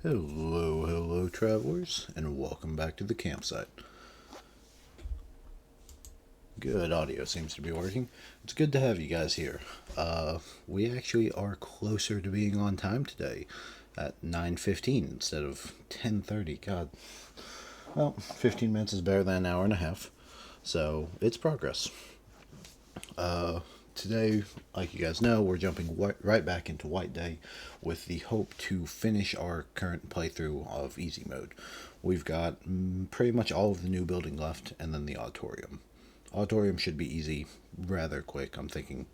Hello, travelers, and welcome back to the campsite. Good audio seems to be working. It's good to have you guys here. We actually are closer to being on time today at 9:15 instead of 10:30. God, well, 15 minutes is better than an hour and a half, so it's progress. Today, like you guys know, we're jumping right back into White Day with the hope to finish our current playthrough of Easy Mode. We've got pretty much all of the new building left, and then the Auditorium. Auditorium should be easy, rather quick. I'm thinking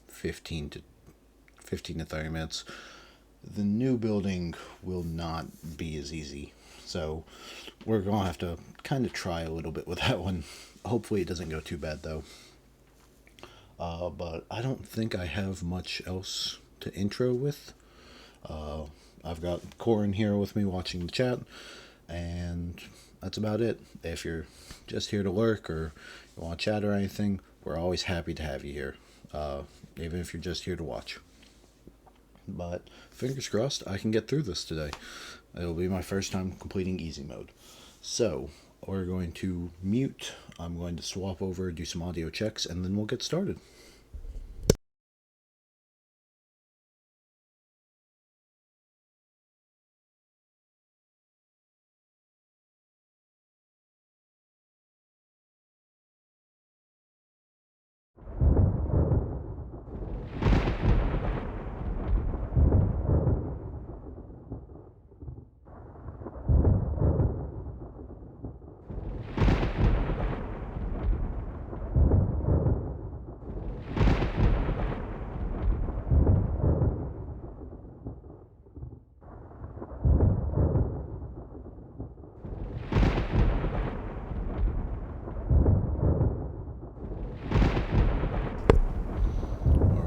15 to 30 minutes. The new building will not be as easy, so we're gonna have to kind of try a little bit with that one. Hopefully, it doesn't go too bad though. But I don't think I have much else to intro with. I've got Corin here with me watching the chat, and that's about it. If you're just here to lurk or you want to chat or anything, we're always happy to have you here, even if you're just here to watch. But fingers crossed, I can get through this today. It'll be my first time completing easy mode. So, we're going to mute. I'm going to swap over, do some audio checks, and then we'll get started.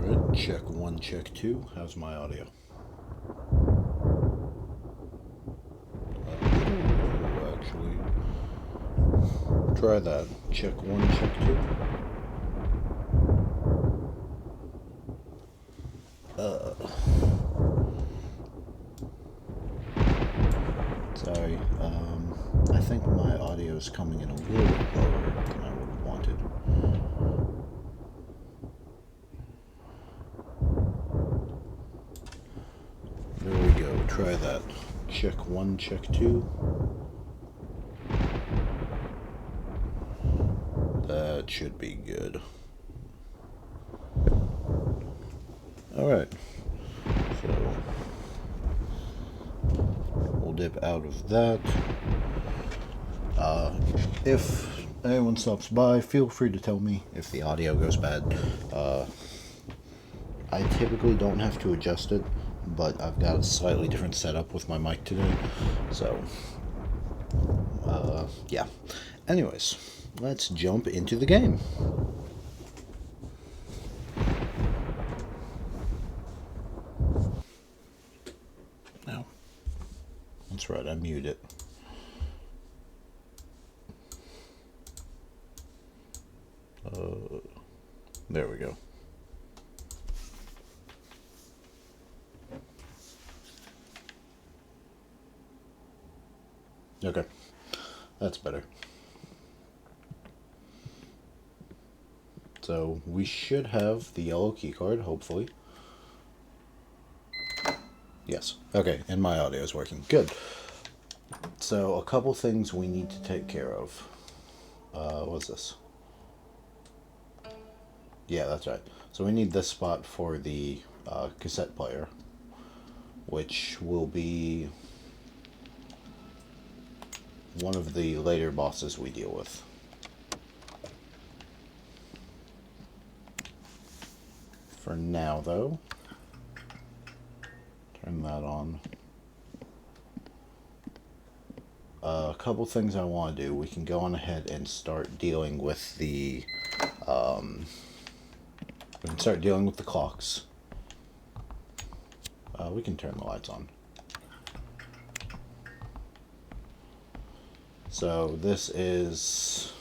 Alright, check one, check two. How's my audio? Actually, try that. Check one, check two. Sorry, I think my audio is coming in a little bit lower than I would have wanted. There we go, try that. Check one, check two. That should be good. Alright, so we'll dip out of that. If anyone stops by, feel free to tell me if the audio goes bad. I typically don't have to adjust it, but I've got a slightly different setup with my mic today, so yeah. Anyways, let's jump into the game. No, that's right, I muted it. There we go. Okay, that's better. So we should have the yellow keycard, hopefully. Yes. Okay, and my audio is working. Good. So a couple things we need to take care of. What's this? Yeah, that's right. So we need this spot for the cassette player, which will be one of the later bosses we deal with. For now, though, turn that on. A couple things I want to do. We can go on ahead and start dealing with the we can start dealing with the clocks. We can turn the lights on. So this is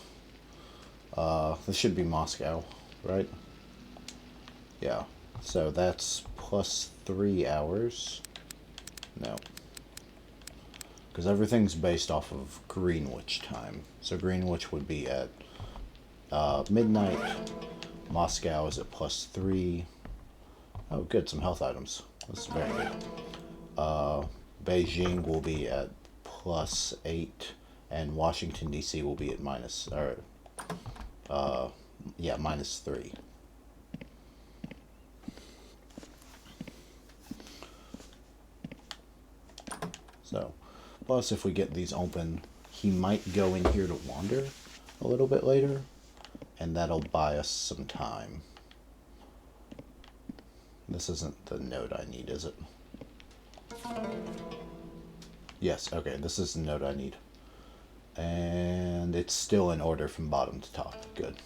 this should be Moscow, right? Yeah. So that's plus 3 hours. No. because everything's based off of Greenwich time. So Greenwich would be at midnight. Moscow is at +3. Oh, good, some health items. That's very good. Beijing will be at +8, and Washington D.C. will be at -3. So, plus if we get these open, he might go in here to wander a little bit later, and that'll buy us some time. This isn't the node I need, is it? Yes, okay, this is the node I need. And it's still in order from bottom to top. Good.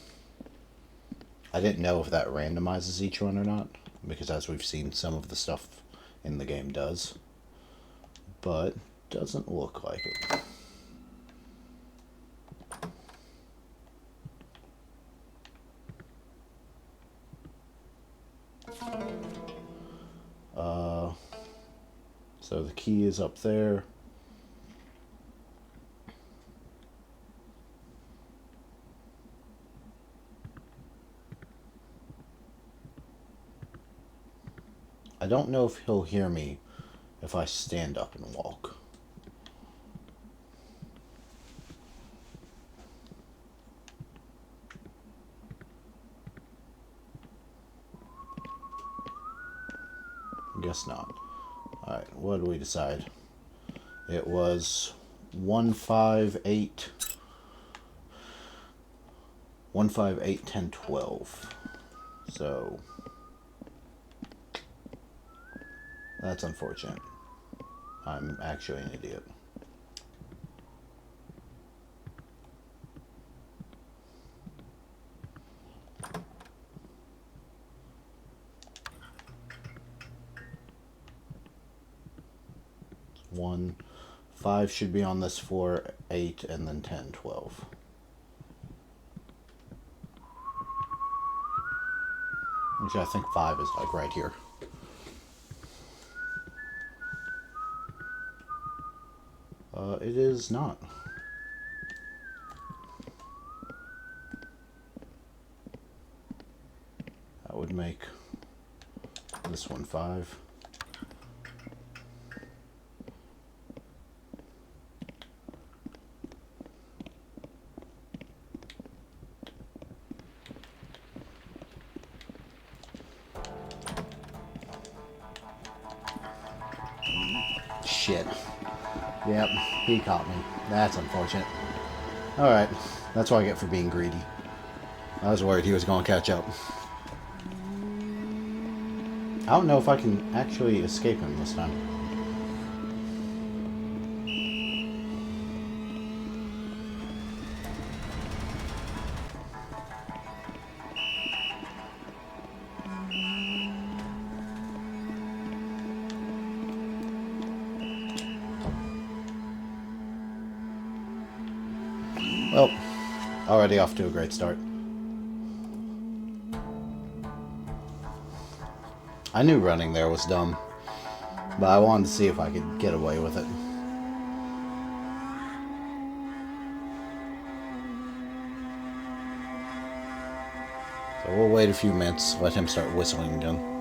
I didn't know if that randomizes each one or not, because as we've seen, some of the stuff in the game does. But doesn't look like it. So the key is up there. I don't know if he'll hear me if I stand up and walk. Guess not. Alright, what did we decide? It was 158, 10, 12. So that's unfortunate. I'm actually an idiot. One, 5 should be on this floor, 8, and then 10, 12. Actually, I think 5 is like right here. It is not. That would make this one 5. Shit. Yep, he caught me. That's unfortunate. Alright, that's what I get for being greedy. I was worried he was going to catch up. I don't know if I can actually escape him this time. Well, already off to a great start. I knew running there was dumb, but I wanted to see if I could get away with it. So we'll wait a few minutes, let him start whistling again.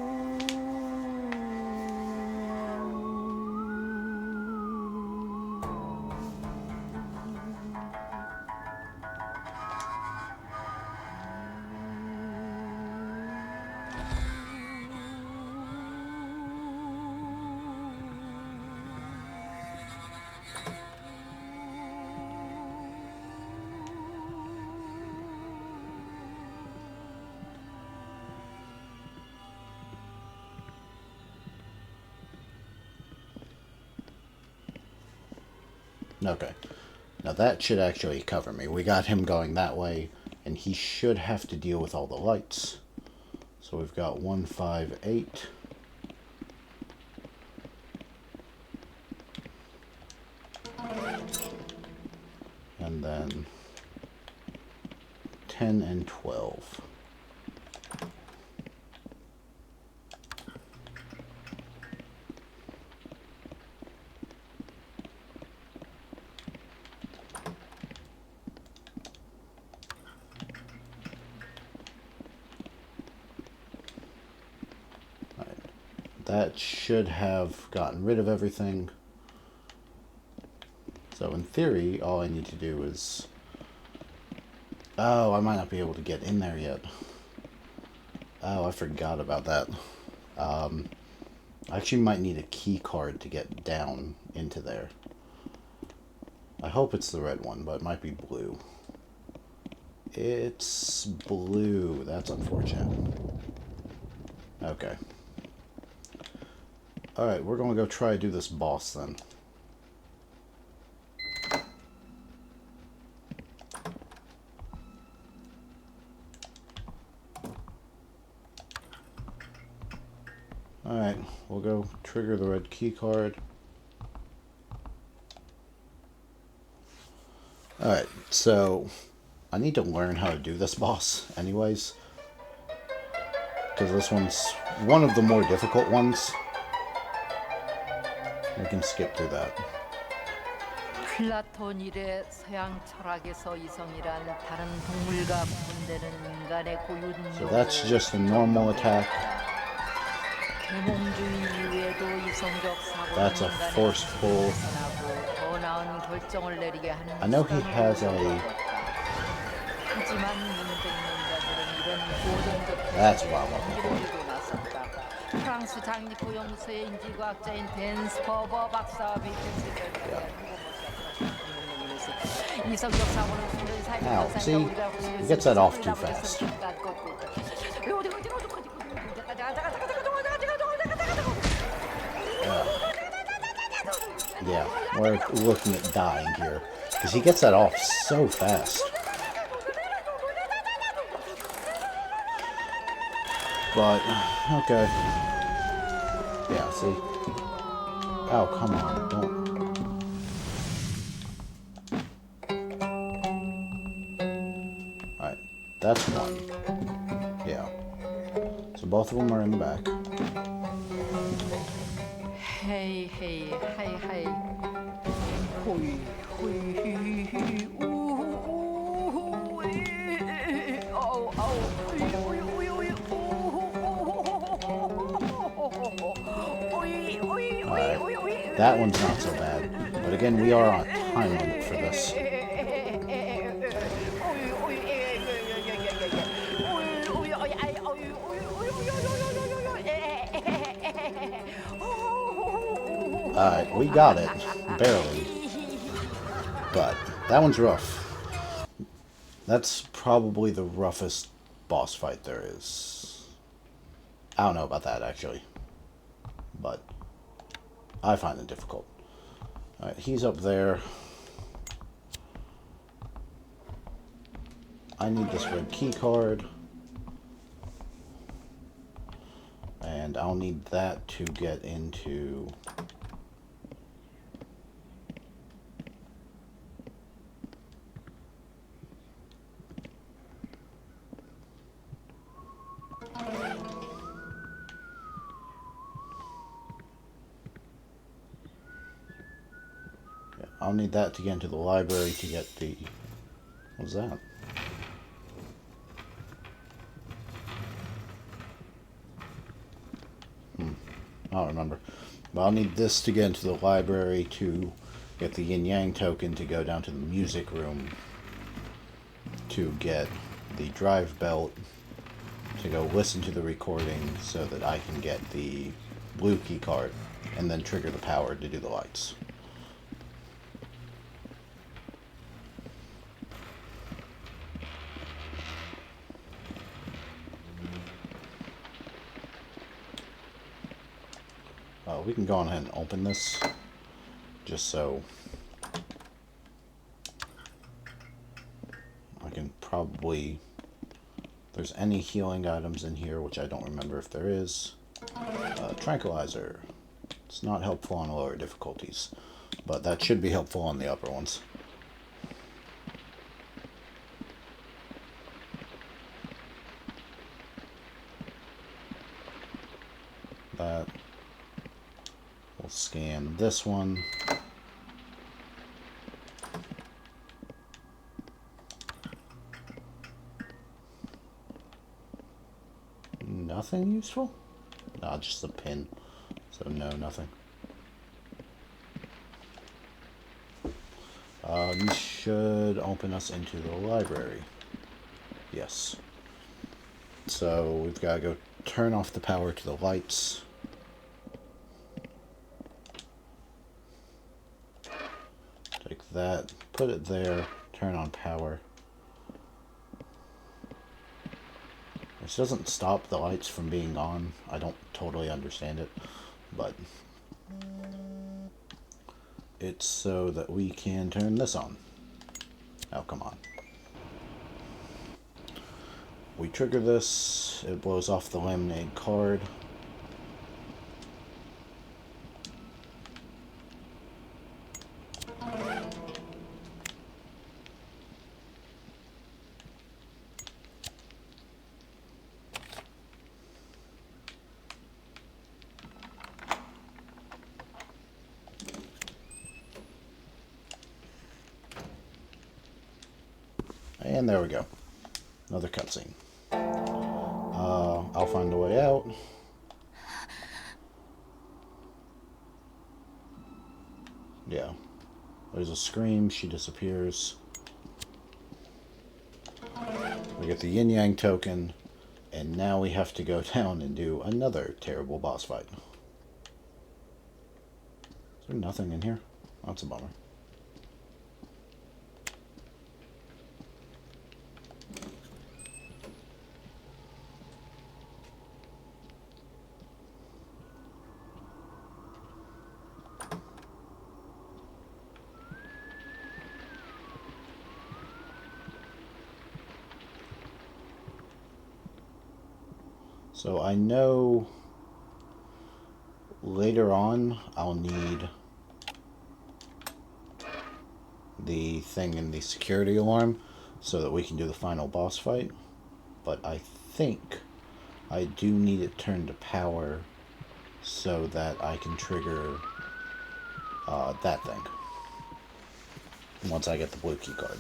Okay. Now that should actually cover me. We got him going that way, and he should have to deal with all the lights. So we've got 158. And then 10 and 12. that should have gotten rid of everything. So in theory, all I need to do is... Oh, I might not be able to get in there yet. Oh, I forgot about that. I actually might need a key card to get down into there. I hope it's the red one, but it might be blue. It's blue. That's unfortunate. Okay. Alright, we're going to go try to do this boss then. Alright, we'll go trigger the red key card. Alright, so I need to learn how to do this boss anyways, because this one's one of the more difficult ones. We can skip through that. 플라톤 이래 서양 철학에서 이성이란 다른 동물과 구분되는 인간의 고유한 So that's just a normal attack. 계몽주의 이후에도 이성적 사고는 That's a forceful. 더 나은 결정을 내리게 하는 I know he has a. 하지만 문쟁론자들은 이런 고전적 That's what I want. 들고 나섰다. 프랑스 장리코 연구소의 인지과학자인 댄 스퍼버 박사와 이성적 사고는 수는 Ow, see? He gets that off too fast. Yeah, we're looking at dying here, because he gets that off so fast. But, okay. Yeah, see? Oh, come on, don't. Alright, that's one. Yeah. So both of them are in the back. Hey, hey, hey, hey. Hui, hui, hui, hui, ooh, ooh, oh, oh, ui, ui, ui, ui, Alright, that one's not so bad. But again, we are on a time limit for this. Alright, we got it. Barely. But that one's rough. That's probably the roughest boss fight there is. I don't know about that, actually. But I find it difficult. Alright, he's up there. I need this red key card. And I'll need that to get into... I'll need that to get into the library to get the... What's that? I don't remember. But I'll need this to get into the library to get the yin-yang token to go down to the music room to get the drive belt to go listen to the recording so that I can get the blue key card and then trigger the power to do the lights. We can go on ahead and open this, just so I can probably, if there's any healing items in here, which I don't remember if there is. Tranquilizer. It's not helpful on lower difficulties, but that should be helpful on the upper ones. That. We'll scan this one. Nothing useful? No, just a pin. So no, nothing. You should open us into the library. Yes. So we've got to go turn off the power to the lights. Take that, put it there, turn on power. This doesn't stop the lights from being on. I don't totally understand it, but it's so that we can turn this on. Oh, come on. We trigger this, it blows off the laminated card. And there we go. Another cutscene. I'll find a way out. Yeah. There's a scream, she disappears. We get the yin yang token, and now we have to go down and do another terrible boss fight. Is there nothing in here? Oh, that's a bummer. So I know later on I'll need the thing in the security alarm so that we can do the final boss fight. But I think I do need it turned to power so that I can trigger that thing once I get the blue key card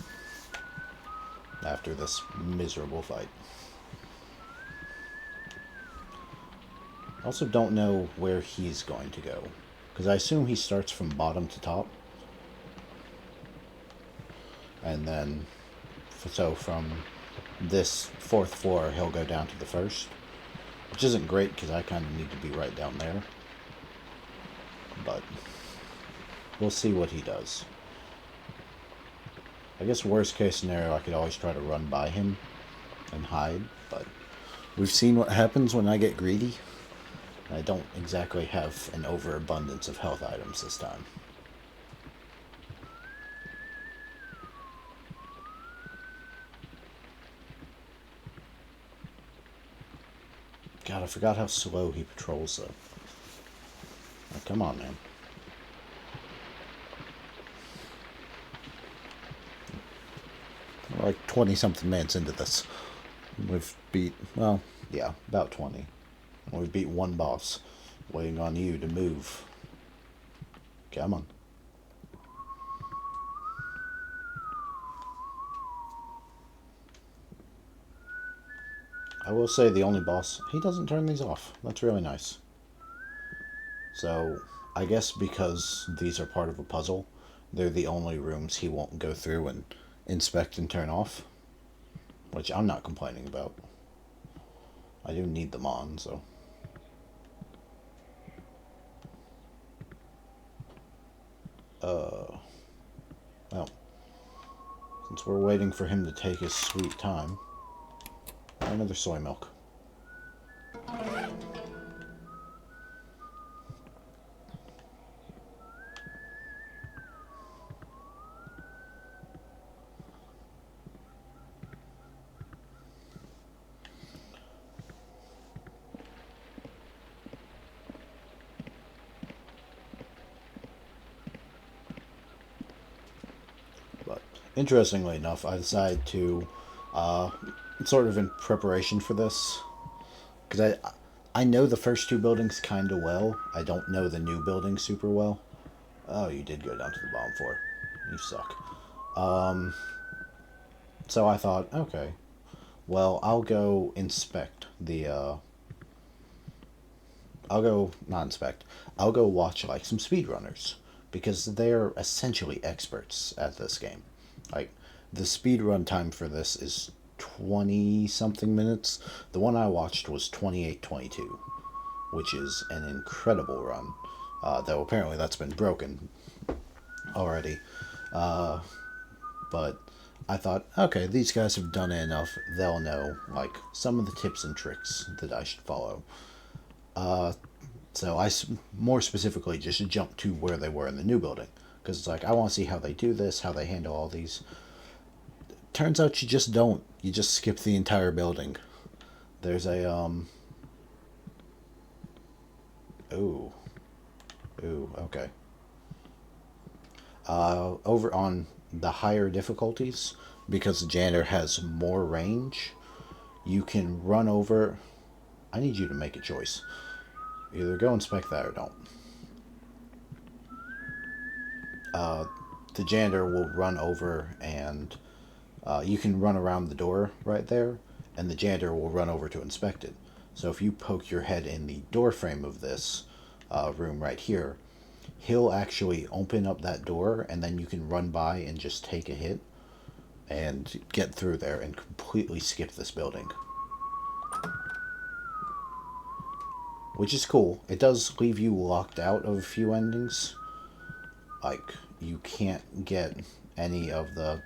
after this miserable fight. I also don't know where he's going to go, because I assume he starts from bottom to top, and then so from this 4th floor he'll go down to the 1st, which isn't great because I kind of need to be right down there, but we'll see what he does. I guess worst case scenario I could always try to run by him and hide, but we've seen what happens when I get greedy. I don't exactly have an overabundance of health items this time. God, I forgot how slow he patrols, though. Oh, come on, man. We're like 20-something minutes into this. We've beat, well, yeah, about 20. We've beat one boss. Waiting on you to move. Come on. I will say the only boss, he doesn't turn these off. That's really nice. So, I guess because these are part of a puzzle, they're the only rooms he won't go through and inspect and turn off. Which I'm not complaining about. I do need them on, so... Well, since we're waiting for him to take his sweet time, another soy milk. But interestingly enough, I decided to, sort of in preparation for this, because I know the first two buildings kind of well. I don't know the new building super well. Oh, you did go down to the bottom floor. You suck. So I thought, okay, well, I'll go inspect the I'll go not inspect. I'll go watch like some speedrunners because they're essentially experts at this game. Like the speed run time for this is 20 something minutes. The one I watched was 28:22, which is an incredible run. Though apparently that's been broken already. But I thought, okay, these guys have done it enough. They'll know like some of the tips and tricks that I should follow. So I more specifically just jumped to where they were in the new building because it's like I want to see how they do this, how they handle all these. Turns out you just don't. You just skip the entire building. There's a Ooh, ooh, okay. Over on the higher difficulties, because the janitor has more range, you can run over. I need you to make a choice. Either go inspect that or don't. The janitor will run over and you can run around the door right there, and the janitor will run over to inspect it. So if you poke your head in the door frame of this room right here, he'll actually open up that door, and then you can run by and just take a hit and get through there and completely skip this building. Which is cool. It does leave you locked out of a few endings. Like, you can't get any of the,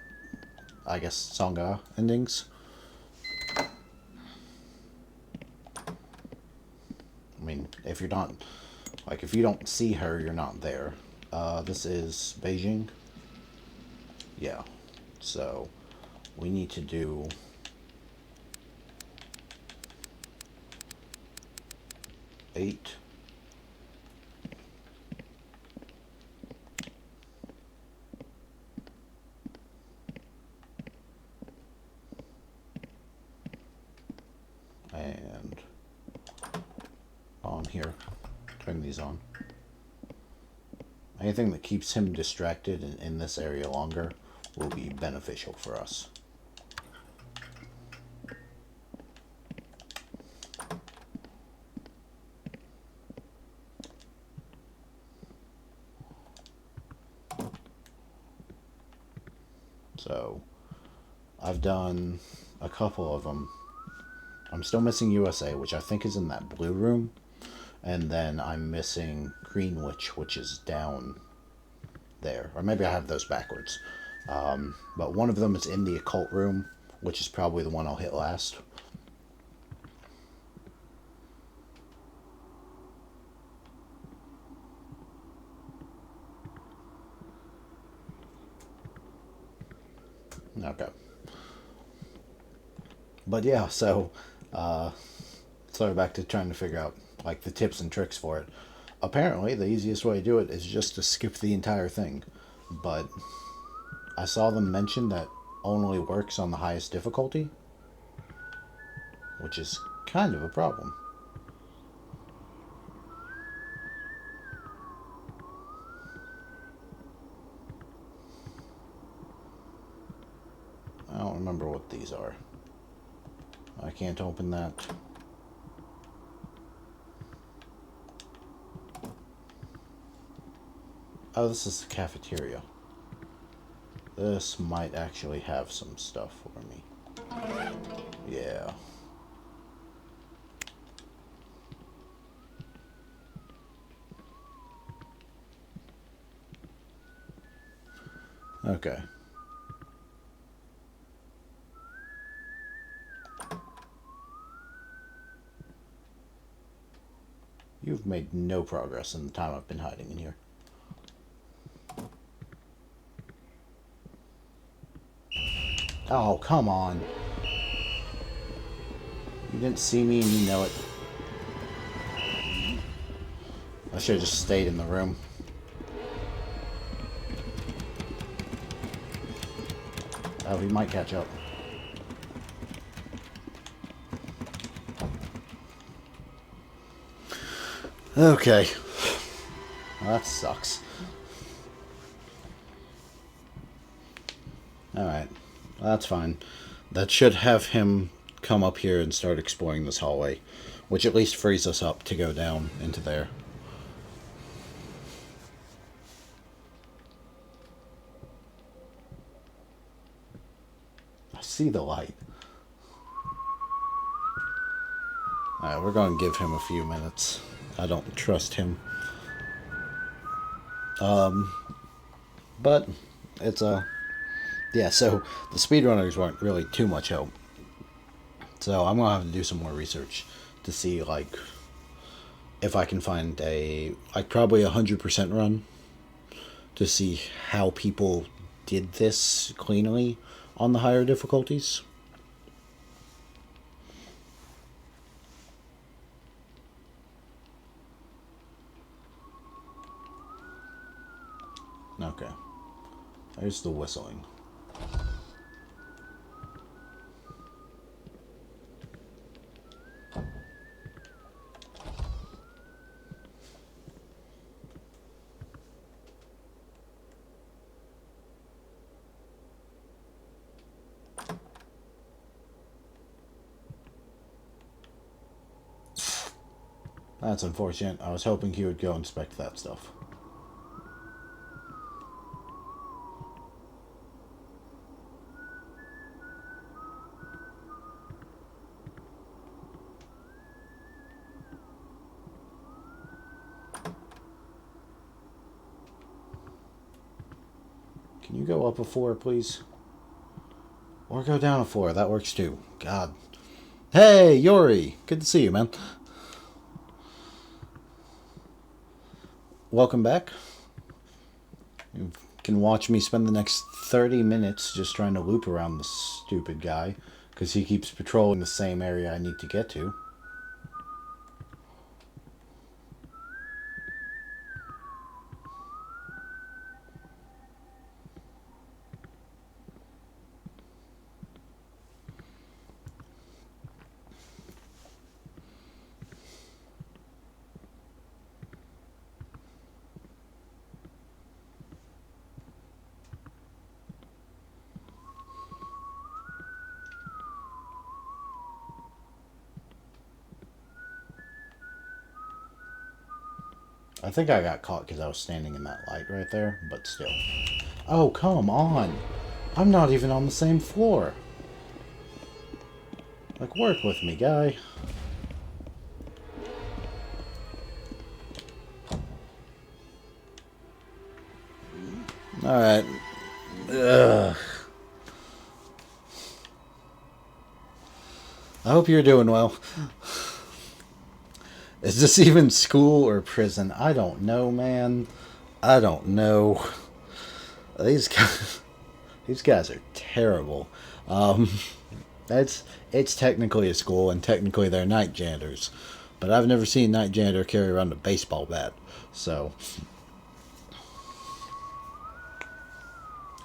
I guess, Sangha endings. I mean, if you're not, like, if you don't see her, you're not there. This is Beijing. Yeah. So, we need to do 8. And on here, turn these on. Anything that keeps him distracted in this area longer will be beneficial for us. So, I've done a couple of them. I'm still missing USA, which I think is in that blue room. And then I'm missing Greenwich, which is down there. Or maybe I have those backwards. But one of them is in the occult room, which is probably the one I'll hit last. Okay. But yeah, so back to trying to figure out like the tips and tricks for it. Apparently, the easiest way to do it is just to skip the entire thing. But I saw them mention that only works on the highest difficulty, which is kind of a problem. I don't remember what these are. I can't open that. Oh, this is the cafeteria. This might actually have some stuff for me. Yeah. Okay. You've made no progress in the time I've been hiding in here. Oh, come on. You didn't see me and you know it. I should have just stayed in the room. Oh, he might catch up. Okay. Well, that sucks. Alright. Well, that's fine. That should have him come up here and start exploring this hallway which at least frees us up to go down into there. I see the light. Alright, we're going to give him a few minutes. I don't trust him. But it's yeah, so the speedrunners weren't really too much help. So I'm gonna have to do some more research to see, like, if I can find probably 100% run to see how people did this cleanly on the higher difficulties. Okay. There's the whistling. That's unfortunate. I was hoping he would go inspect that stuff. Can you go up a floor, please? Or go down a floor. That works too. God. Hey, Yori! Good to see you, man. Welcome back. You can watch me spend the next 30 minutes just trying to loop around this stupid guy, because he keeps patrolling the same area I need to get to. I think I got caught because I was standing in that light right there, but still. Oh, come on! I'm not even on the same floor! Like, work with me, guy. Alright. Ugh. I hope you're doing well. Is this even school or prison? I don't know, man. I don't know. These guys are terrible. It's technically a school, and technically they're night janitors. But I've never seen a night janitor carry around a baseball bat. So.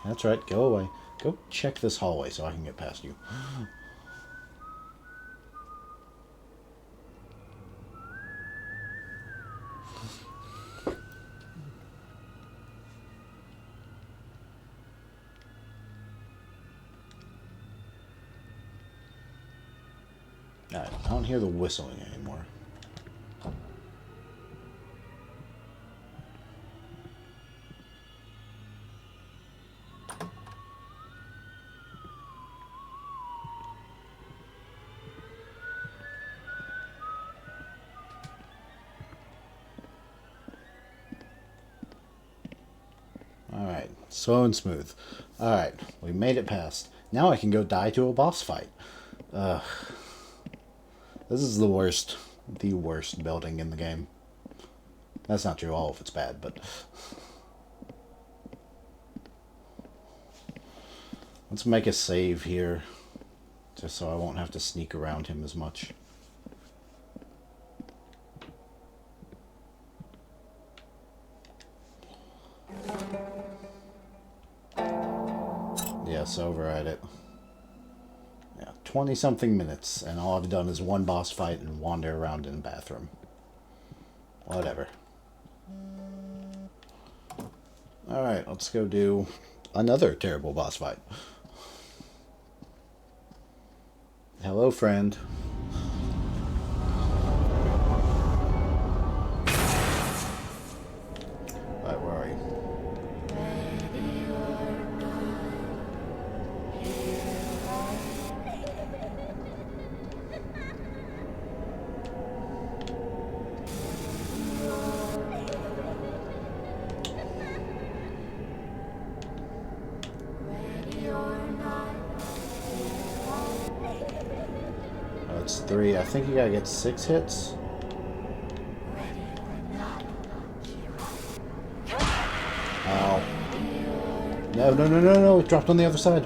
That's right, go away. Go check this hallway so I can get past you. Alright, I don't hear the whistling anymore. Alright, slow and smooth. Alright, we made it past. Now I can go die to a boss fight. This is the worst building in the game. That's not true, all of it's bad, but... Let's make a save here, just so I won't have to sneak around him as much. Yes, override it. Yeah, 20-something minutes, and all I've done is one boss fight and wander around in the bathroom. Whatever. Alright, let's go do another terrible boss fight. Hello, friend. 3. I think you gotta get 6 hits. Ow. No, no, no, no, no. It dropped on the other side.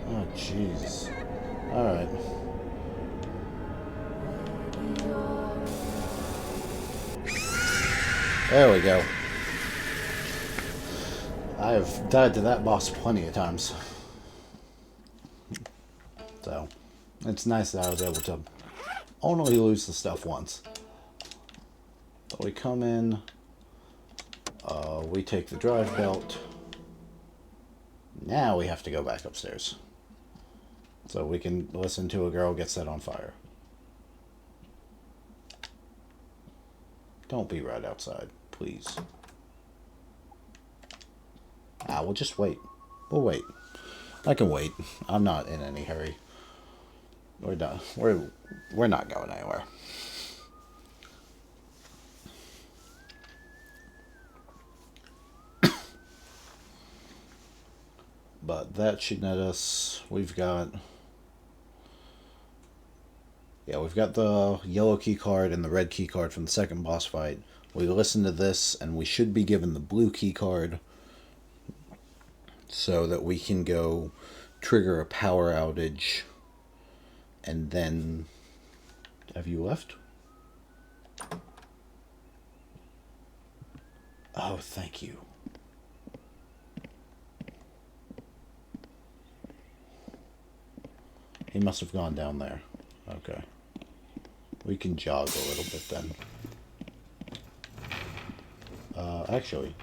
Oh, jeez. Alright. There we go. I've died to that boss plenty of times. So, it's nice that I was able to only lose the stuff once. But we come in, we take the drive belt. Now we have to go back upstairs. So we can listen to a girl get set on fire. Don't be right outside, please. We'll just wait. We'll wait. I can wait. I'm not in any hurry. We're done. We're not going anywhere. But that should net us. We've got the yellow key card and the red key card from the second boss fight. We listen to this, and we should be given the blue key card so that we can go trigger a power outage. And then, have you left? Oh, thank you. He must have gone down there. Okay. We can jog a little bit then. Actually,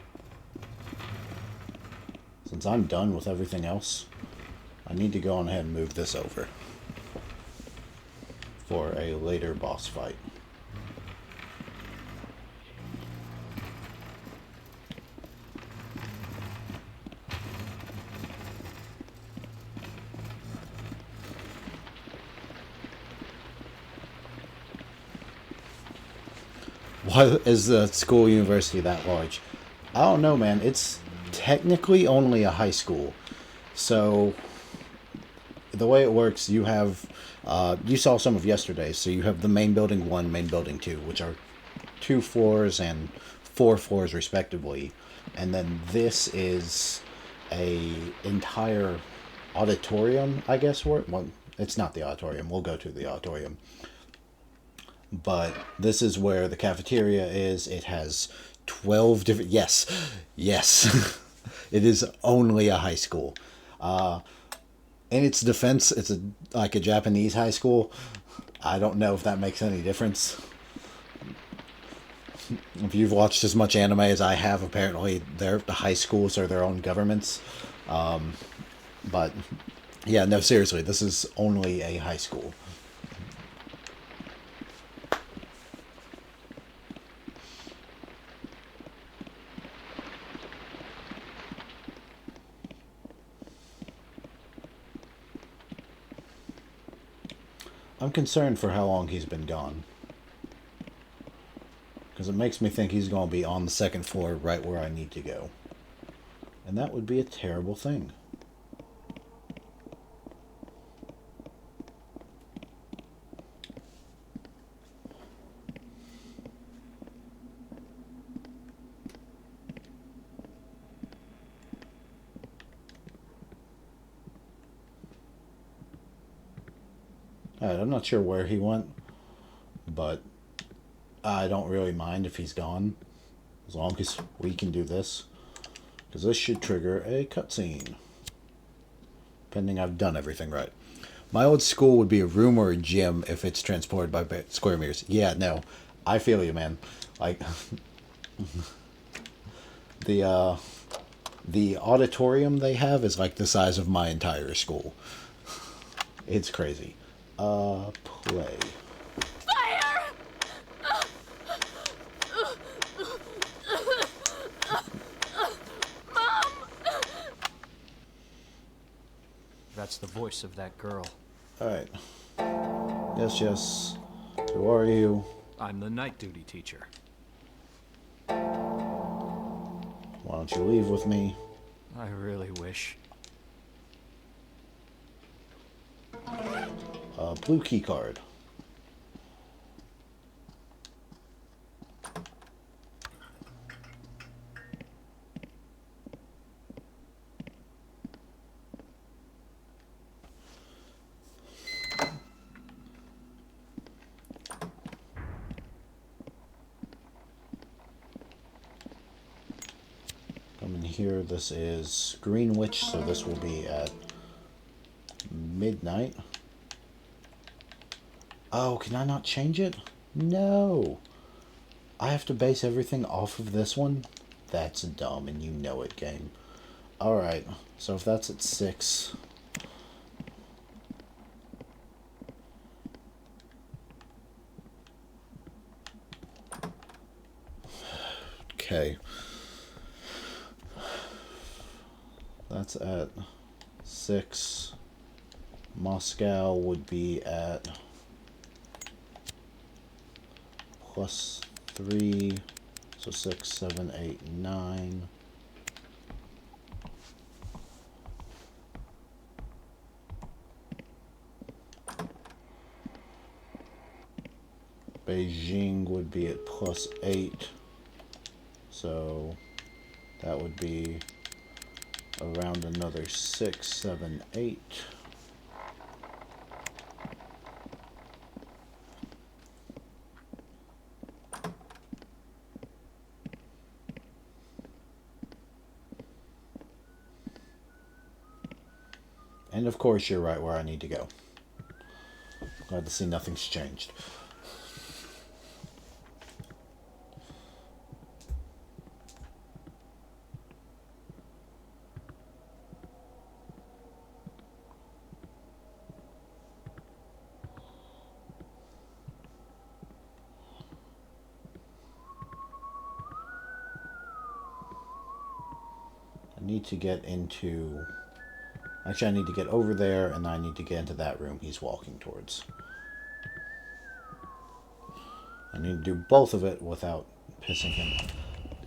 since I'm done with everything else, I need to go on ahead and move this over for a later boss fight. Why is the school university that large? I don't know, man. It's technically only a high school. So, the way it works, you have... you saw some of yesterday, so you have the main building 1, main building 2, which are 2 floors and 4 floors respectively. And then this is a entire auditorium, I guess. Well, it's not the auditorium. We'll go to the auditorium. But this is where the cafeteria is. It has 12 different... Yes. Yes. It is only a high school. In its defense, it's like a Japanese high school. I don't know if that makes any difference. If you've watched as much anime as I have, apparently the high schools are their own governments. But, yeah, no, seriously, this is only a high school. I'm concerned for how long he's been gone. Because it makes me think he's going to be on the second floor right where I need to go. And that would be a terrible thing. Alright, I'm not sure where he went, but I don't really mind if he's gone, as long as we can do this, because this should trigger a cutscene, pending I've done everything right. My old school would be a room or a gym if it's transported by square meters. Yeah, no, I feel you, man. Like, the auditorium they have is like the size of my entire school. It's crazy. Play. Fire! Mom! That's the voice of that girl. Alright. Yes, yes. Who are you? I'm the night duty teacher. Why don't you leave with me? I really wish. Blue key card. Come in here. This is Greenwich, so this will be at midnight. Oh, can I not change it? No. I have to base everything off of this one? That's dumb, and you know it, game. Alright, so if that's at 6... Okay. That's at 6. Moscow would be at +3. So 6, 7, 8, 9. Beijing would be at +8. So that would be around another 6, 7, 8. And of course you're right where I need to go. Glad to see nothing's changed. I need to get into... Actually, I need to get over there, and I need to get into that room he's walking towards. I need to do both of it without pissing him.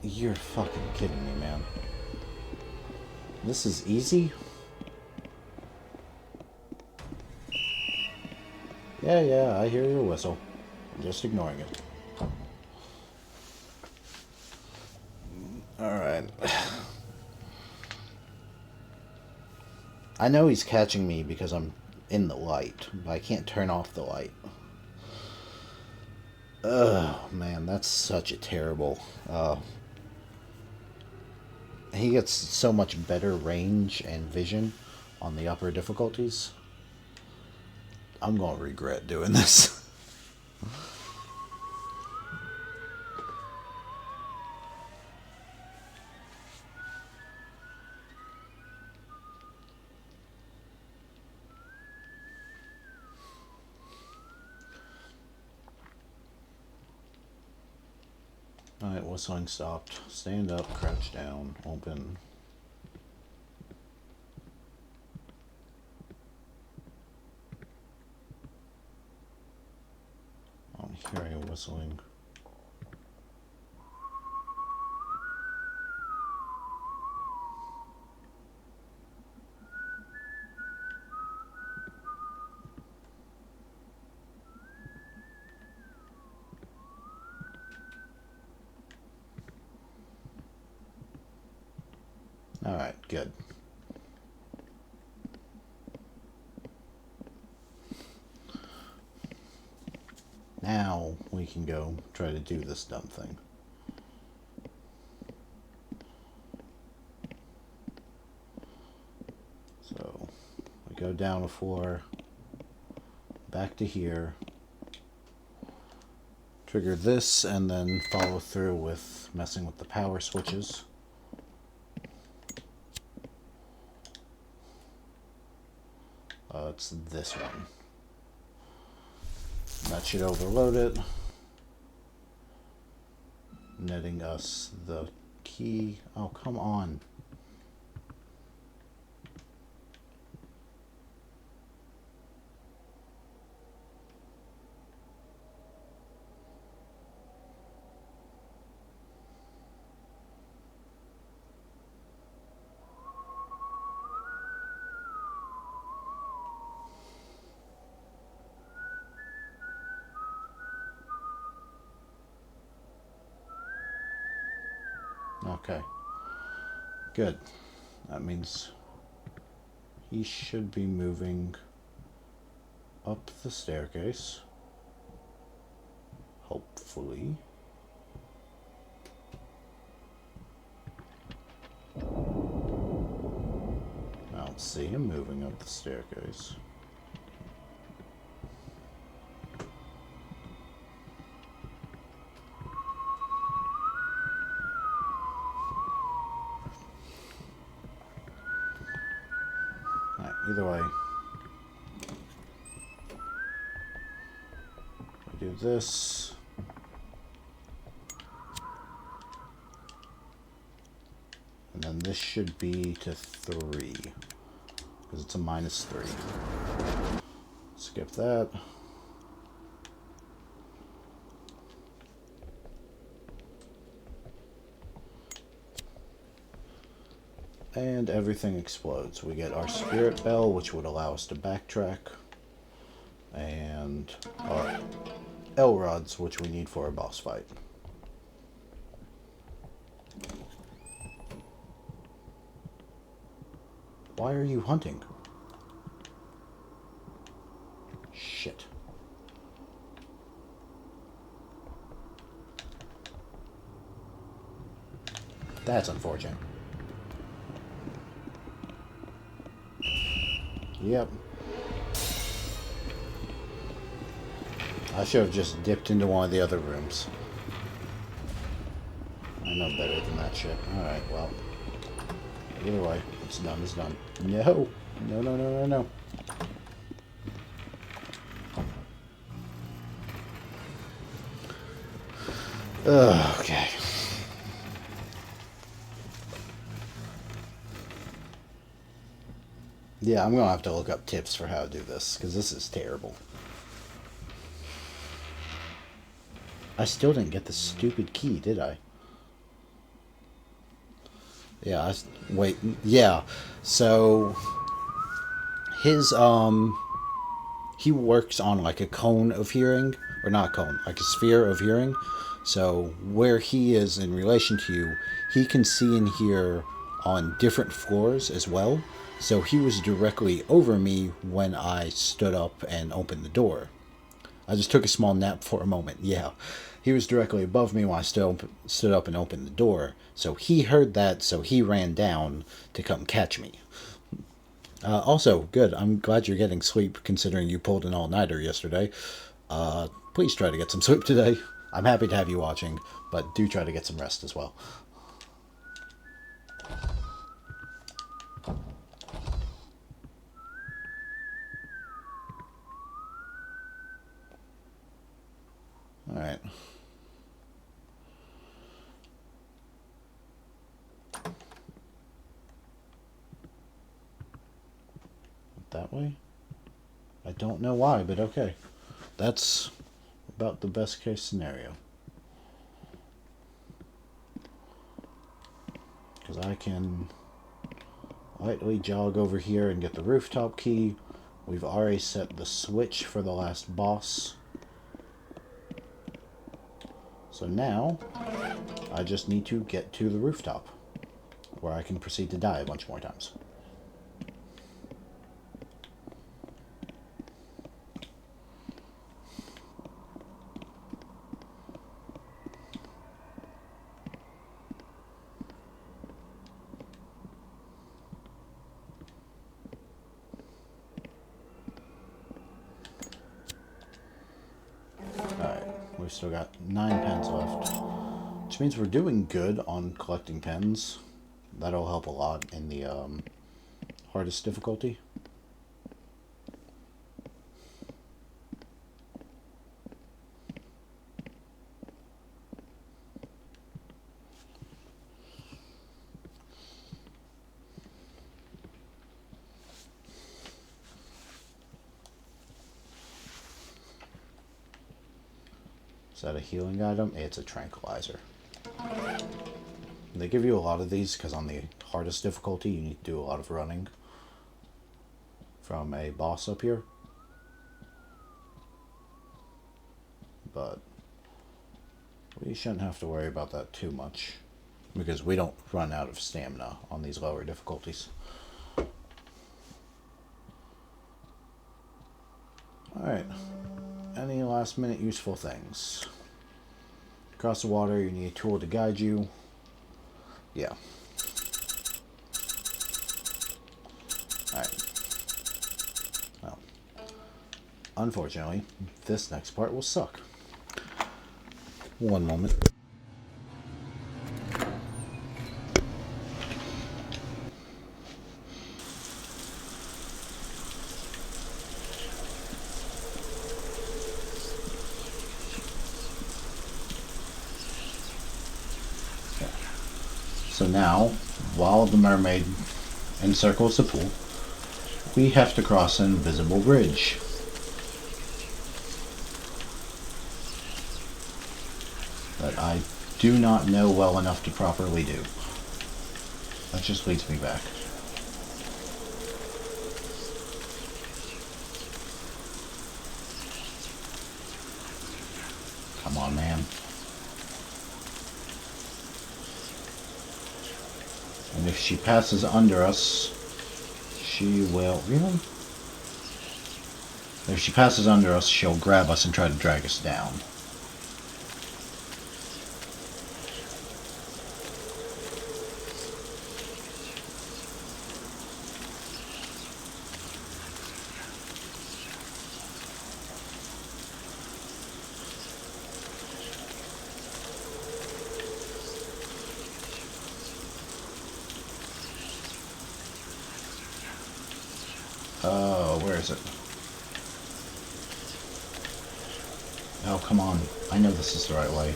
You're fucking kidding me, man. This is easy? Yeah, I hear your whistle. I'm just ignoring it. Alright. I know he's catching me because I'm in the light, but I can't turn off the light. Oh, man, that's such a terrible... he gets so much better range and vision on the upper difficulties. I'm going to regret doing this. Alright, whistling stopped. Stand up, crouch down, open. I'm hearing a whistling. Alright, good. Now we can go try to do this dumb thing. So, we go down a floor, back to here, trigger this, and then follow through with messing with the power switches. It's this one. That should overload it, netting us the key. Oh, come on. Okay. Good. That means he should be moving up the staircase. Hopefully. I don't see him moving up the staircase. Alright, either way. We do this. And then this should be to 3. Because it's a -3. Skip that. And everything explodes. We get our spirit bell, which would allow us to backtrack. And our L rods, which we need for a boss fight. Why are you hunting? Shit. That's unfortunate. Yep. I should have just dipped into one of the other rooms. I know better than that shit. Alright, well. Either way, it's done, it's done. No! No, no, no, no, no. Ugh, okay. Yeah, I'm gonna have to look up tips for how to do this, because this is terrible. I still didn't get the stupid key, did I? Yeah, wait, yeah. So, his, he works on like a cone of hearing, or not cone, like a sphere of hearing. So, where he is in relation to you, he can see and hear on different floors as well. So, he was directly over me when I stood up and opened the door. I just took a small nap for a moment, yeah. He was directly above me when I stood up and opened the door. So he heard that, so he ran down to come catch me. Also, good. I'm glad you're getting sleep, considering you pulled an all-nighter yesterday. Please try to get some sleep today. I'm happy to have you watching, but do try to get some rest as well. Alright. That way? I don't know why, but okay. That's about the best case scenario. Because I can lightly jog over here and get the rooftop key. We've already set the switch for the last boss. So now, I just need to get to the rooftop, where I can proceed to die a bunch more times. We've still got 9 pens left, which means we're doing good on collecting pens. That'll help a lot in the hardest difficulty. Is that a healing item? It's a tranquilizer. They give you a lot of these because on the hardest difficulty you need to do a lot of running from a boss up here. But we shouldn't have to worry about that too much. because we don't run out of stamina on these lower difficulties. Alright, any last minute useful things? Across the water, you need a tool to guide you. Yeah. Alright. Well, unfortunately, this next part will suck. One moment. So now, while the mermaid encircles the pool, we have to cross an invisible bridge. That I do not know well enough to properly do. That just leads me back. Come on, man. And if she passes under us, she will... Really? If she passes under us, she'll grab us and try to drag us down. Oh, where is it? Oh, come on. I know this is the right way.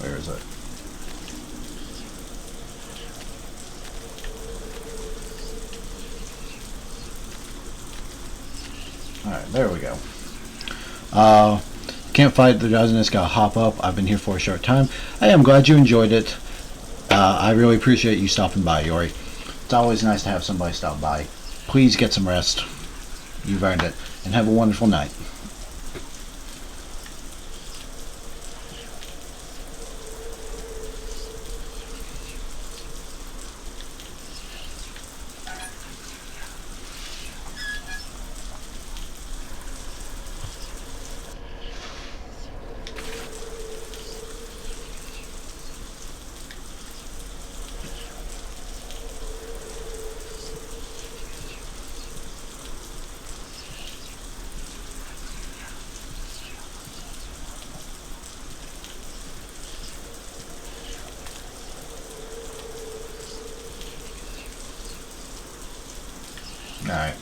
Where is it? Alright, there we go. Can't fight the drowsiness, gotta hop up. I've been here for a short time. Hey, I'm glad you enjoyed it. I really appreciate you stopping by, Yori. It's always nice to have somebody stop by. Please get some rest. You've earned it. And have a wonderful night. Alright.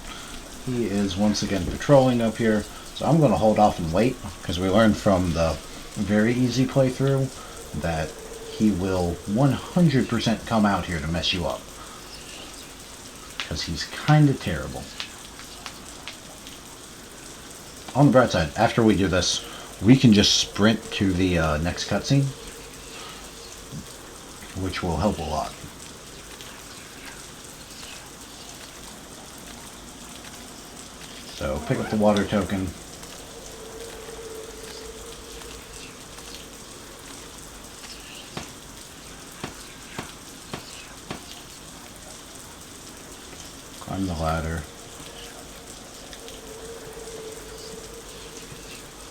He is once again patrolling up here. So I'm going to hold off and wait, because we learned from the very easy playthrough that he will 100% come out here to mess you up. Because he's kind of terrible. On the bright side, after we do this, we can just sprint to the next cutscene, which will help a lot. So pick up the water token. Climb the ladder.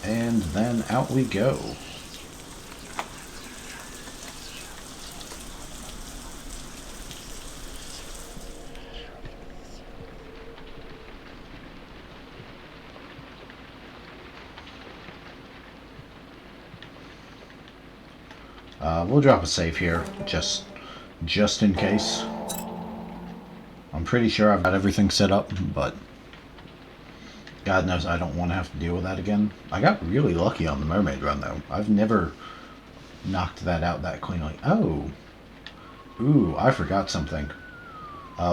And then out we go. We'll drop a save here, just in case. I'm pretty sure I've got everything set up, but God knows I don't want to have to deal with that again. I got really lucky on the mermaid run, though. I've never knocked that out that cleanly. Oh! Ooh, I forgot something.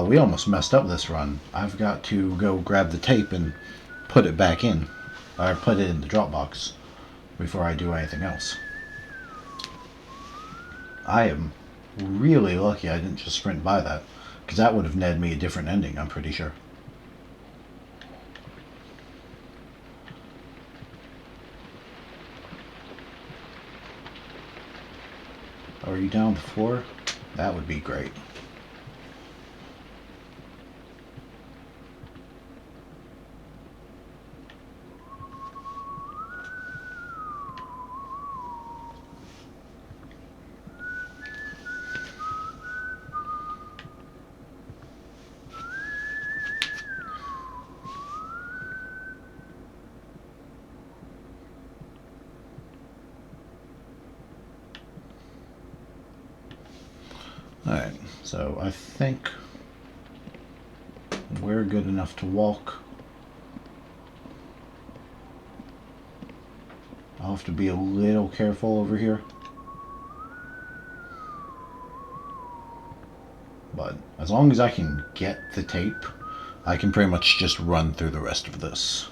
We almost messed up this run. I've got to go grab the tape and put it back in. Or put it in the Dropbox. before I do anything else. I am really lucky I didn't just sprint by that, because that would have netted me a different ending, I'm pretty sure. Are you down to 4? That would be great. Alright, so I think we're good enough to walk. I'll have to be a little careful over here. But as long as I can get the tape, I can pretty much just run through the rest of this.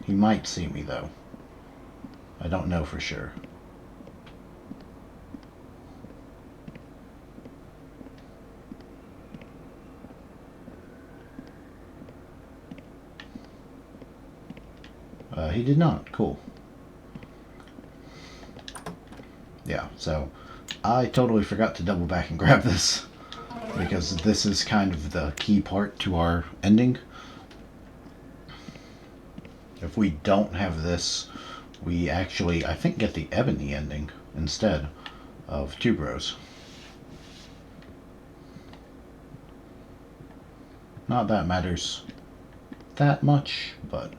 He might see me, though. I don't know for sure. He did not. Cool. Yeah, so I totally forgot to double back and grab this, because this is kind of the key part to our ending. If we don't have this, we actually, I think, get the ebony ending instead of Tuberose. Not that matters that much, but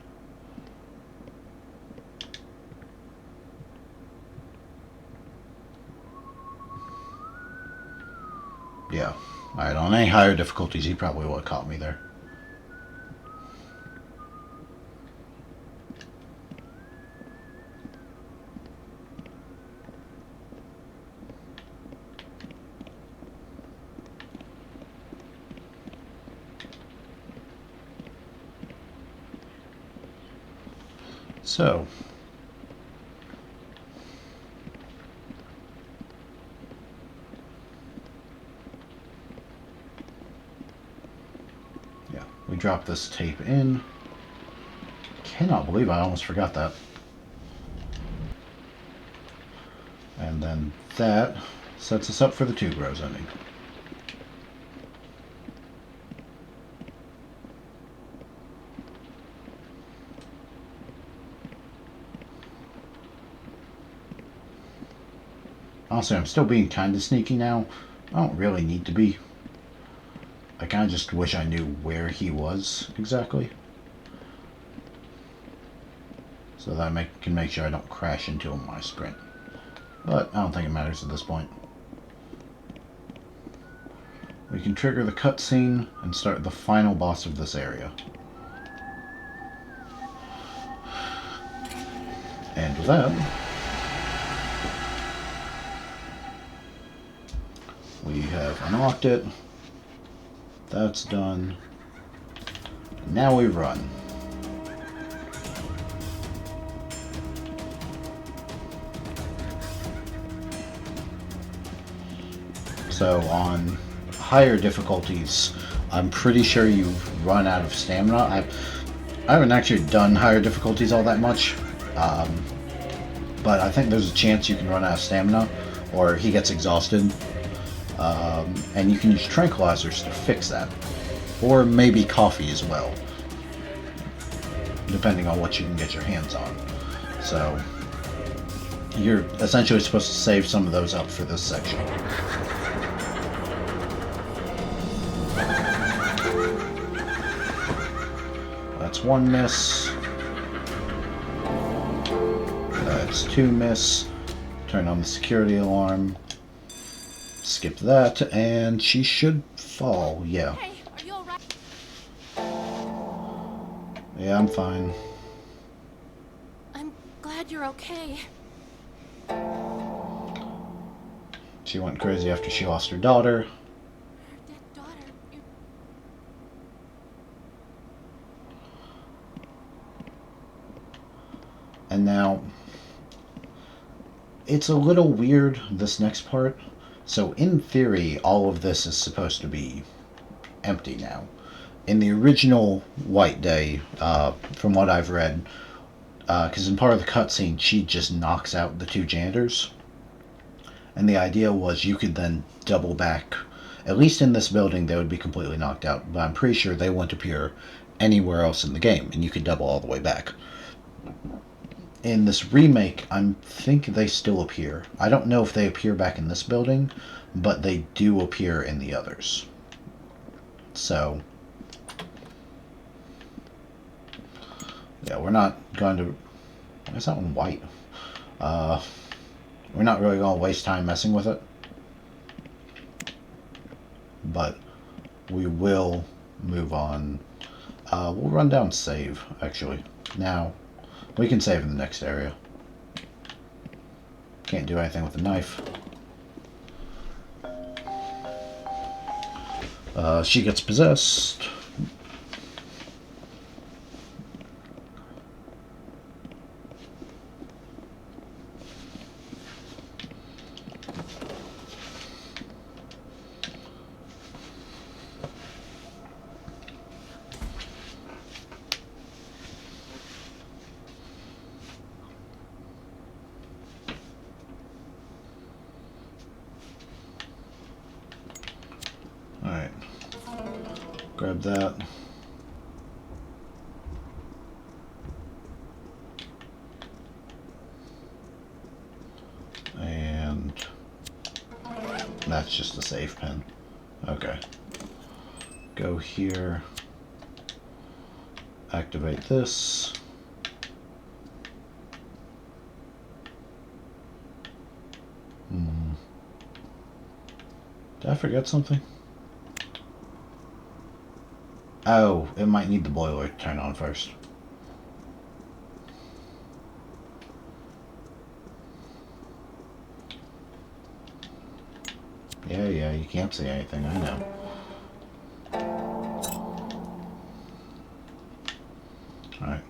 yeah. Alright, on any higher difficulties, he probably would have caught me there. So, yeah, we drop this tape in. Cannot believe I almost forgot that. And then that sets us up for the Tuberose ending. Honestly, I'm still being kind of sneaky now. I don't really need to be. I kind of just wish I knew where he was exactly, so that I can make sure I don't crash into him when I sprint. But I don't think it matters at this point. We can trigger the cutscene and start the final boss of this area. And with that, we have unlocked it. That's done. Now we run. So on higher difficulties, I'm pretty sure you run out of stamina. I haven't actually done higher difficulties all that much, but I think there's a chance you can run out of stamina, or he gets exhausted. And you can use tranquilizers to fix that. Or maybe coffee as well, depending on what you can get your hands on. So, you're essentially supposed to save some of those up for this section. That's 1 miss. That's 2 miss. Turn on the security alarm. Skip that, and she should fall, yeah. Hey, are you alright? Yeah, I'm fine. I'm glad you're okay. She went crazy after she lost her daughter. And now, it's a little weird, this next part. So in theory, all of this is supposed to be empty now. In the original White Day, from what I've read, because in part of the cutscene, she just knocks out the two janitors. And the idea was you could then double back. At least in this building, they would be completely knocked out. But I'm pretty sure they wouldn't appear anywhere else in the game, and you could double all the way back. In this remake, I think they still appear. I don't know if they appear back in this building, but they do appear in the others. So, yeah, we're not going to... Why is that one white? We're not really going to waste time messing with it. But we will move on. We'll run down save, actually. Now, we can save in the next area. Can't do anything with the knife. She gets possessed. Alright. Grab that. And that's just a save pen. Okay. Go here. Activate this. Did I forget something? Oh, it might need the boiler to turn on first. Yeah, you can't see anything, I know. Alright.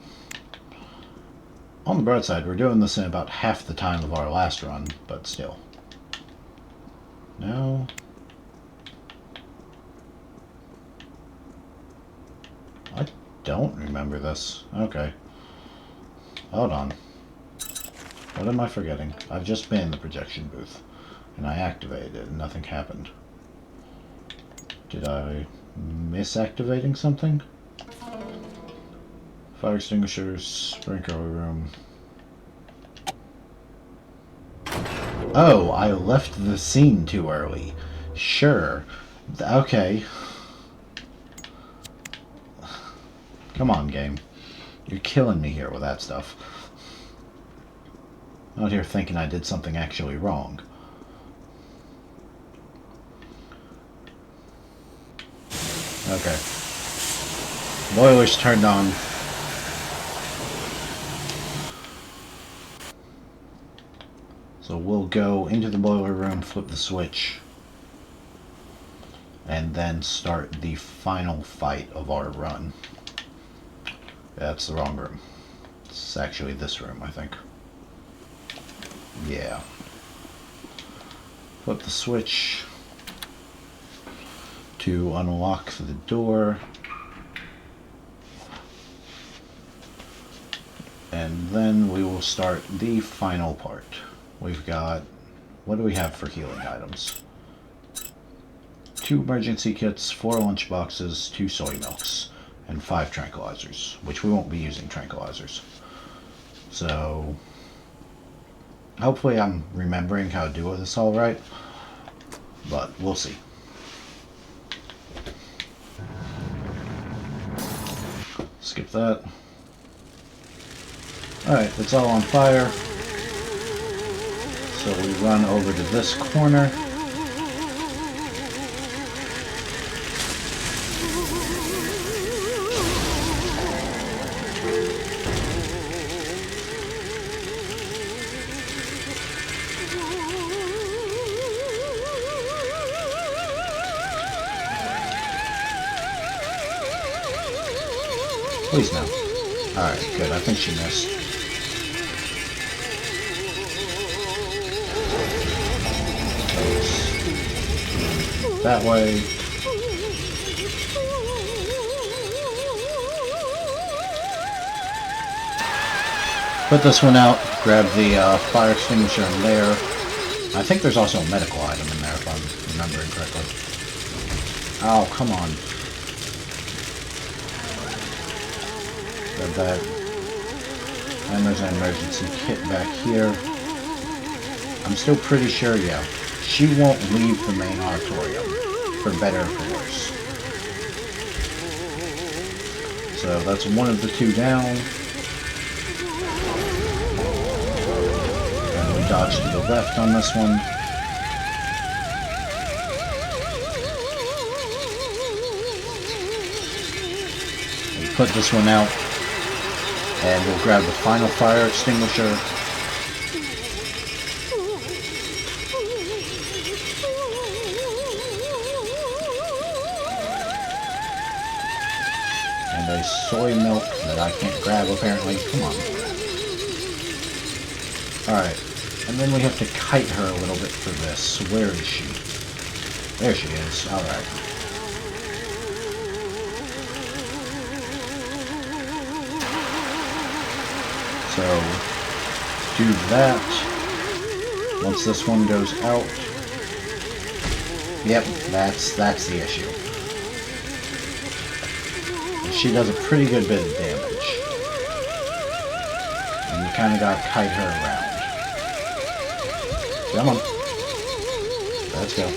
On the bright side, we're doing this in about half the time of our last run, but still. No. I don't remember this. Okay. Hold on. What am I forgetting? I've just been in the projection booth, and I activated it, and nothing happened. Did I miss activating something? Fire extinguishers, sprinkler room. Oh, I left the scene too early. Sure. Okay. Come on, game. You're killing me here with that stuff. I'm out here thinking I did something actually wrong. Okay. Boiler's turned on. So we'll go into the boiler room, flip the switch, and then start the final fight of our run. That's the wrong room. It's actually this room, I think. Yeah. Flip the switch to unlock the door. And then we will start the final part. We've got... What do we have for healing items? 2 emergency kits, 4 lunch boxes, 2 soy milks, and 5 tranquilizers, which we won't be using tranquilizers. So, hopefully I'm remembering how to do this all right, but we'll see. Skip that. Alright, it's all on fire. So we run over to this corner. Please no. Alright, good. I think she missed. that way. Put this one out, grab the fire extinguisher in there. I think there's also a medical item in there if I'm remembering correctly. Oh, come on. Grab that. And there's an emergency kit back here. I'm still pretty sure, yeah, she won't leave the main auditorium, for better or for worse. So that's one of the two down. And we dodge to the left on this one. We put this one out. And we'll grab the final fire extinguisher. And a soy milk that I can't grab apparently. Come on. Alright. And then we have to kite her a little bit for this. Where is she? There she is. Alright. So, do that. Once this one goes out. Yep, that's the issue. And she does a pretty good bit of damage. And you kind of gotta kite her around. Come on. Let's go.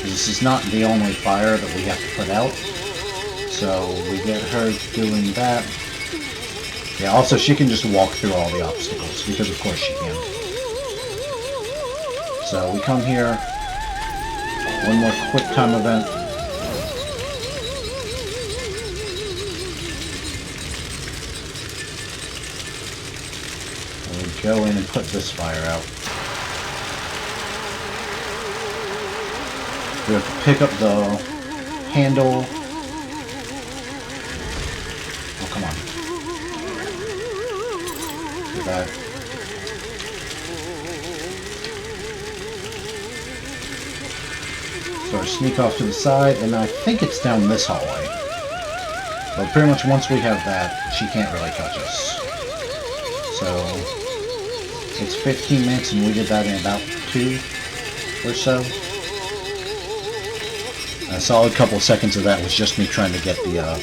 This is not the only fire that we have to put out. So, we get her doing that. Yeah, also she can just walk through all the obstacles, because of course she can. So we come here, one more quick time event. And we go in and put this fire out. We have to pick up the handle. Oh, come on. That. So I sneak off to the side, and I think it's down this hallway. But pretty much once we have that, she can't really touch us. So it's 15 minutes, and we did that in about 2 or so. A solid couple of seconds of that was just me trying to get the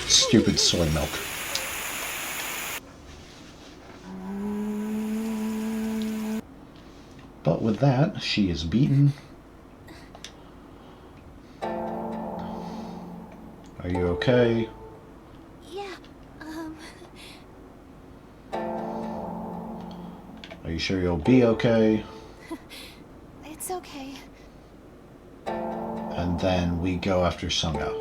stupid soy milk. But with that, she is beaten. Are you okay? Yeah, Are you sure you'll be okay? it's okay. And then we go after Sunga.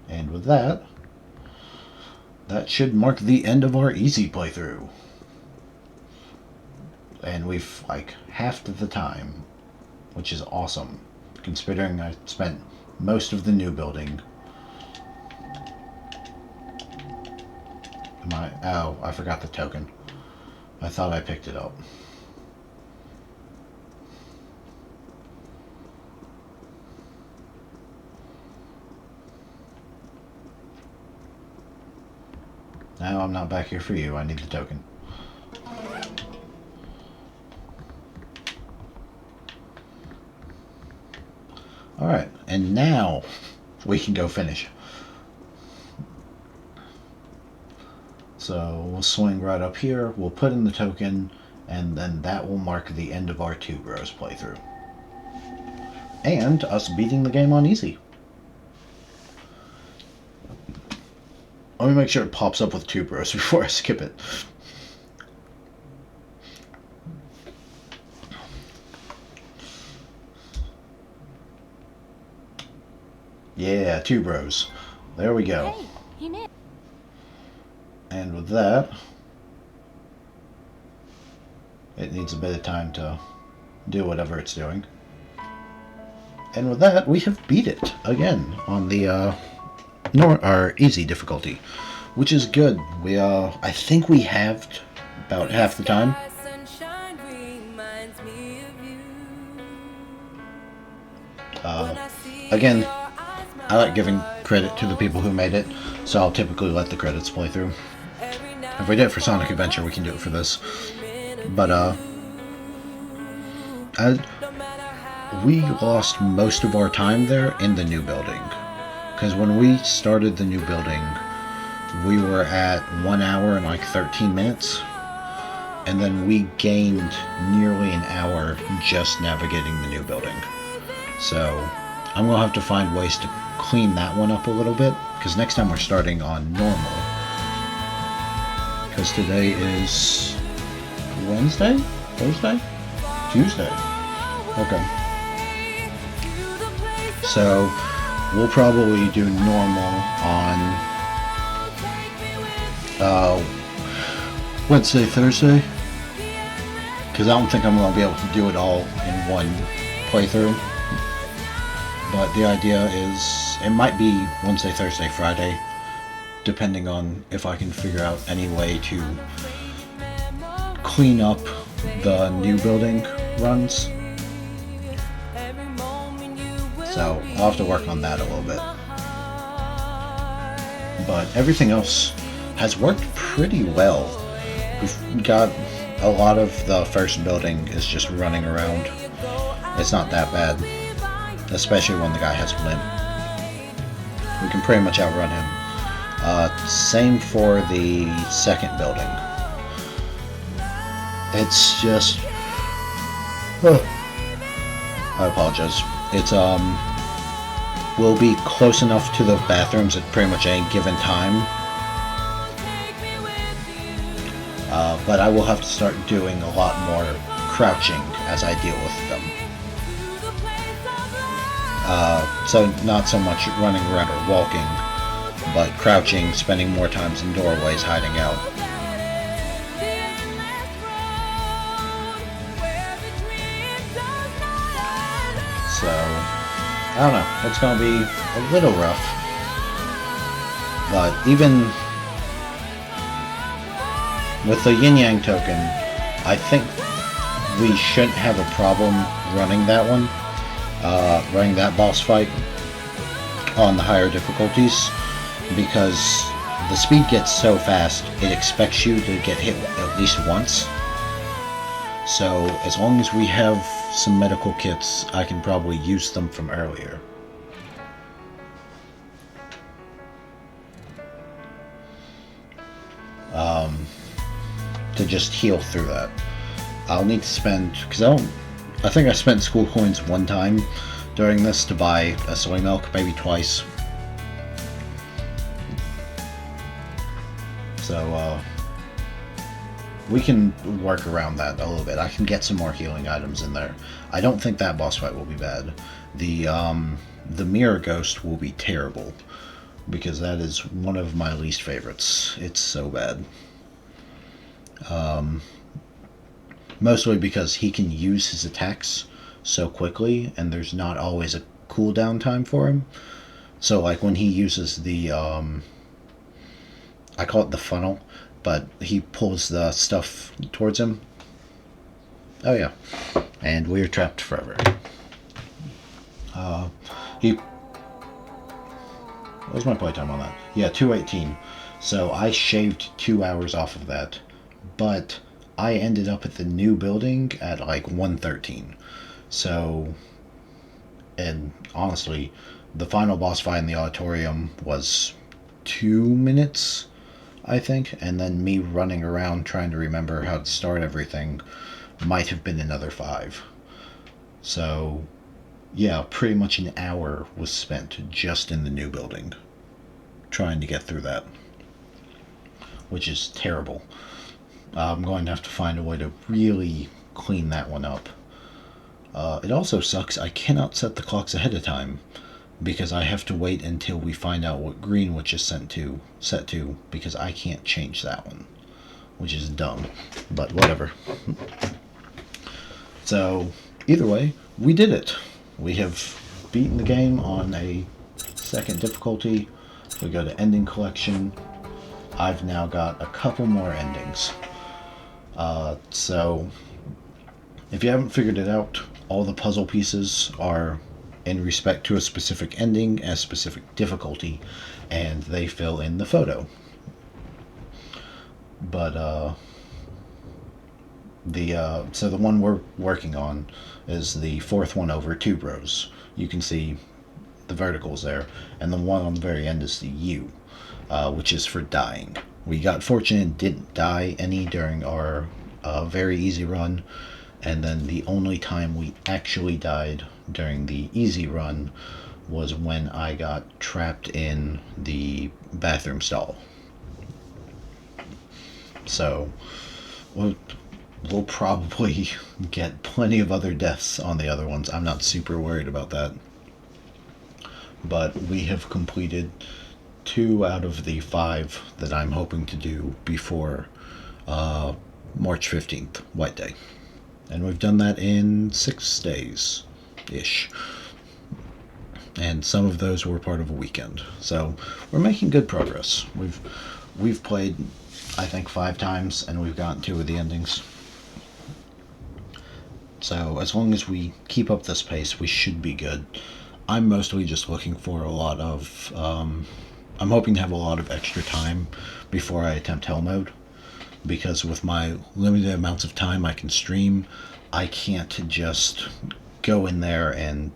And with that, that should mark the end of our easy playthrough. And we've, like, halved the time, which is awesome, considering I spent most of the new building. Oh, I forgot the token. I thought I picked it up. Now I'm not back here for you. I need the token. Alright, and now we can go finish. So we'll swing right up here, we'll put in the token, and then that will mark the end of our Tuberose playthrough. And us beating the game on easy. Let me make sure it pops up with Tuberose before I skip it. Yeah, Tuberose. There we go. Hey, he made. And with that, it needs a bit of time to do whatever it's doing. And with that, we have beat it again on the our easy difficulty, which is good. I think we halved about half the time. Again, I like giving credit to the people who made it, so I'll typically let the credits play through. If we did it for Sonic Adventure, we can do it for this. But, we lost most of our time there in the new building. Because when we started the new building, we were at 1 hour and like 13 minutes. And then we gained nearly an hour just navigating the new building. So, I'm going to have to find ways to clean that one up a little bit. Because next time we're starting on normal. Because today is Wednesday? Thursday? Tuesday. Okay. So, we'll probably do normal on Wednesday, Thursday. Because I don't think I'm going to be able to do it all in one playthrough. But the idea is, it might be Wednesday, Thursday, Friday. Depending on if I can figure out any way to clean up the new building runs. So I'll have to work on that a little bit. But everything else has worked pretty well. We've got a lot of the first building is just running around. It's not that bad. Especially when the guy has a limp. We can pretty much outrun him. Same for the second building. It's just... I apologize. It's, we'll be close enough to the bathrooms at pretty much any given time. But I will have to start doing a lot more crouching as I deal with them. So not so much running around or walking, but crouching, spending more times in doorways, hiding out. So, I don't know, it's going to be a little rough. But even with the Yin Yang token, I think we shouldn't have a problem running that one. Running that boss fight on the higher difficulties, because the speed gets so fast it expects you to get hit at least once. So as long as we have some medical kits, I can probably use them from earlier. To just heal through that. I'll need to spend, because I think I spent school coins one time during this to buy a soy milk, maybe twice. So, we can work around that a little bit. I can get some more healing items in there. I don't think that boss fight will be bad. The mirror ghost will be terrible, because that is one of my least favorites. It's so bad. Mostly because he can use his attacks so quickly, and there's not always a cooldown time for him. So, like, when he uses the, I call it the funnel, but he pulls the stuff towards him. Oh, yeah. And we're trapped forever. What was my playtime on that? Yeah, 2:18. So, I shaved 2 hours off of that. But I ended up at the new building at like 1:13. So, and honestly, the final boss fight in the auditorium was 2 minutes, I think, and then me running around trying to remember how to start everything might have been another 5. So, yeah, pretty much an hour was spent just in the new building trying to get through that, which is terrible. I'm going to have to find a way to really clean that one up. It also sucks I cannot set the clocks ahead of time, because I have to wait until we find out what Greenwich is set to, because I can't change that one, which is dumb, but whatever. So, either way, we did it. We have beaten the game on a second difficulty. We go to ending collection. I've now got a couple more endings. So, if you haven't figured it out, all the puzzle pieces are in respect to a specific ending, a specific difficulty, and they fill in the photo. But so the one we're working on is the fourth one over, Tuberose. You can see the verticals there, and the one on the very end is the U, which is for dying. We got fortunate and didn't die any during our very easy run, and then the only time we actually died during the easy run was when I got trapped in the bathroom stall. So we'll probably get plenty of other deaths on the other ones. I'm not super worried about that. But we have completed 2 out of the 5 that I'm hoping to do before March 15th, White Day. And we've done that in 6 days-ish. And some of those were part of a weekend. So we're making good progress. We've played, I think, 5 times, and we've gotten 2 of the endings. So as long as we keep up this pace, we should be good. I'm mostly just looking for a lot of... I'm hoping to have a lot of extra time before I attempt Hell Mode. Because with my limited amounts of time I can stream, I can't just go in there and,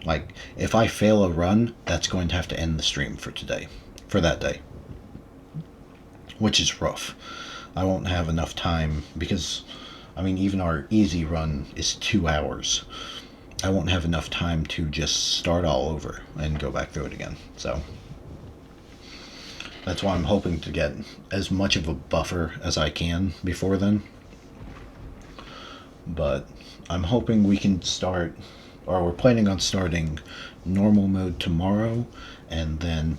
like, if I fail a run, that's going to have to end the stream for today, for that day. Which is rough. I won't have enough time because, I mean, even our easy run is 2 hours. I won't have enough time to just start all over and go back through it again. So that's why I'm hoping to get as much of a buffer as I can before then. But I'm hoping we can start, or we're planning on starting normal mode tomorrow, and then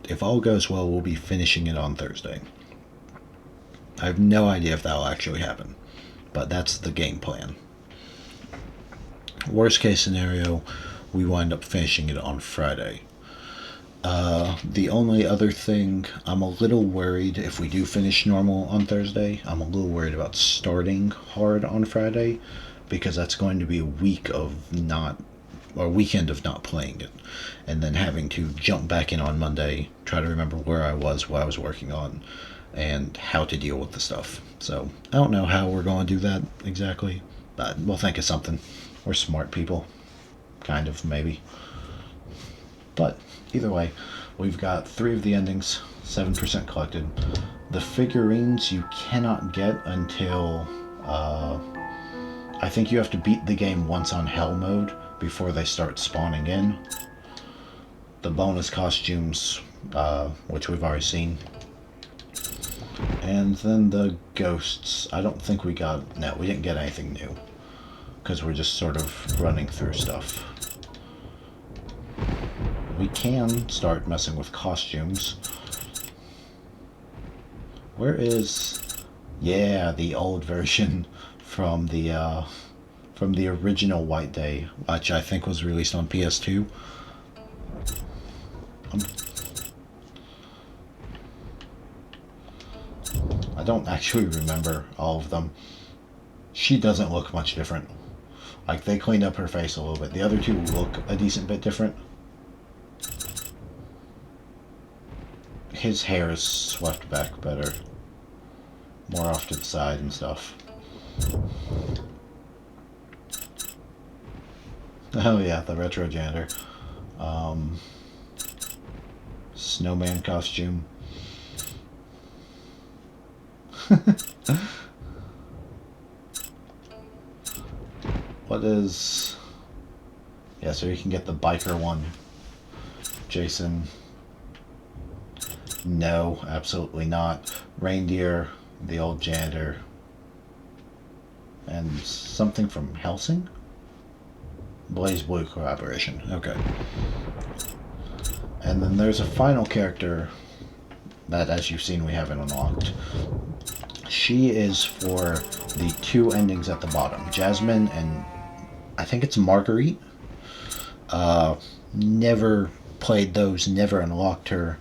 if all goes well, we'll be finishing it on Thursday. I have no idea if that'll actually happen, but that's the game plan. Worst case scenario, we wind up finishing it on Friday. The only other thing, I'm a little worried if we do finish normal on Thursday. I'm a little worried about starting hard on Friday, because that's going to be a weekend of not playing it, and then having to jump back in on Monday, try to remember where I was, what I was working on, and how to deal with the stuff. So I don't know how we're going to do that exactly, but we'll think of something. We're smart people, kind of, maybe. But either way, we've got 3 of the endings, 7% collected. The figurines you cannot get until I think you have to beat the game once on Hell Mode before they start spawning in. The bonus costumes, which we've already seen. And then the ghosts, I don't think we didn't get anything new, because we're just sort of running through stuff. We can start messing with costumes. Where is... Yeah, the old version from the original White Day, which I think was released on PS2. I don't actually remember all of them. She doesn't look much different. Like, they cleaned up her face a little bit. The other 2 look a decent bit different. His hair is swept back better. More off to the side and stuff. Oh yeah, the retro janitor. Snowman costume. What is... Yeah, so you can get the biker one. Jason. No, absolutely not. Reindeer, the old janitor. And something from Helsing? Blaze Blue collaboration. Okay. And then there's a final character that, as you've seen, we haven't unlocked. She is for the 2 endings at the bottom. Jasmine and I think it's Marguerite. Never played those, never unlocked her.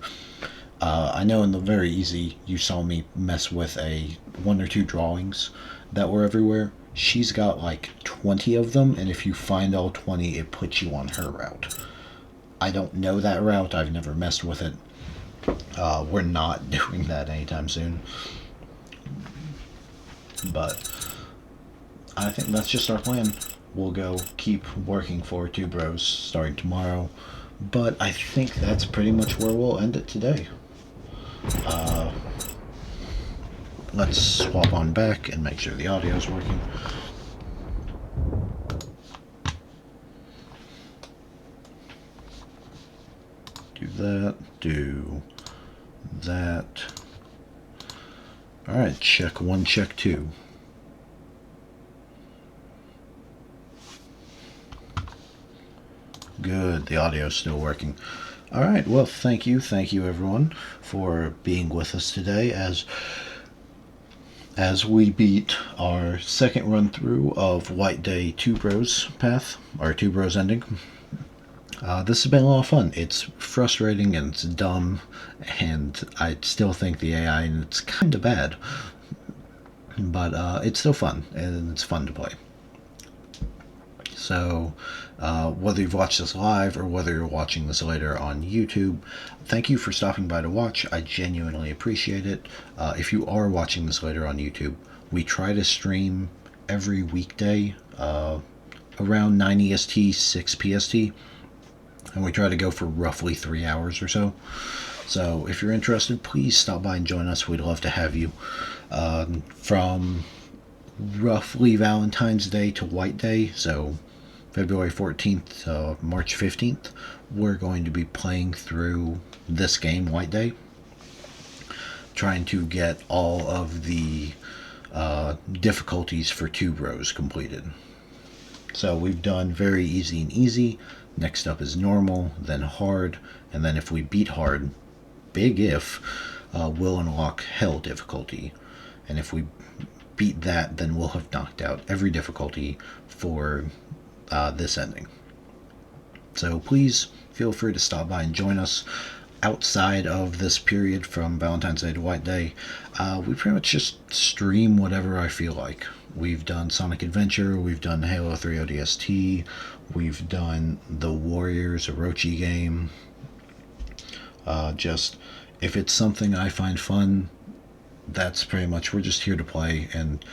I know in the very easy, you saw me mess with a one or two drawings that were everywhere. She's got like 20 of them, and if you find all 20, it puts you on her route. I don't know that route. I've never messed with it. We're not doing that anytime soon. But I think that's just our plan. We'll go keep working for Tuberose starting tomorrow. But I think that's pretty much where we'll end it today. Let's swap on back and make sure the audio is working. Do that, do that. Alright, check 1, check 2. Good, the audio is still working. Alright, well, thank you everyone for being with us today as we beat our second run through of White Day Tuberose path, or Tuberose ending. This has been a lot of fun. It's frustrating and it's dumb, and I still think the AI and it's kind of bad, but it's still fun and it's fun to play. So whether you've watched this live or whether you're watching this later on YouTube, thank you for stopping by to watch. I genuinely appreciate it. If you are watching this later on YouTube, we try to stream every weekday around 9 EST, 6 PST, and we try to go for roughly 3 hours or so. So if you're interested, please stop by and join us. We'd love to have you. From roughly Valentine's Day to White Day, so February 14th to March 15th, we're going to be playing through this game, White Day, trying to get all of the difficulties for Tuberose completed. So we've done very easy and easy. Next up is normal, then hard, and then if we beat hard, big if, we'll unlock hell difficulty. And if we beat that, then we'll have knocked out every difficulty for this ending. So please feel free to stop by and join us. Outside of this period from Valentine's Day to White Day, we pretty much just stream whatever I feel like. We've done Sonic Adventure, we've done Halo 3 ODST, we've done the Warriors Orochi game. Just, if it's something I find fun, that's pretty much, we're just here to play and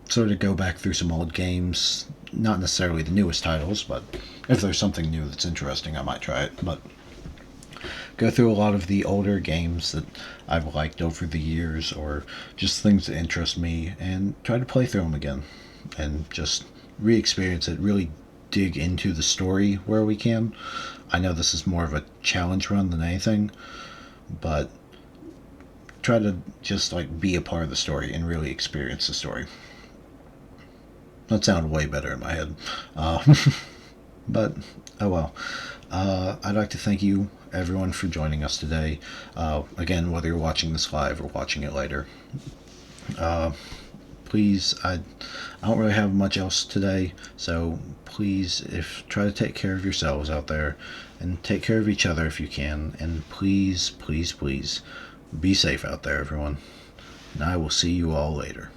sort of go back through some old games. Not necessarily the newest titles, but if there's something new that's interesting, I might try it. But go through a lot of the older games that I've liked over the years, or just things that interest me, and try to play through them again and just re-experience it, really dig into the story where we can. I know this is more of a challenge run than anything, but try to just like be a part of the story and really experience the story. That sounded way better in my head. But oh well. I'd like to thank you everyone for joining us today. Again, whether you're watching this live or watching it later, please, I don't really have much else today, so please, try to take care of yourselves out there and take care of each other if you can, and please be safe out there, everyone, and I will see you all later.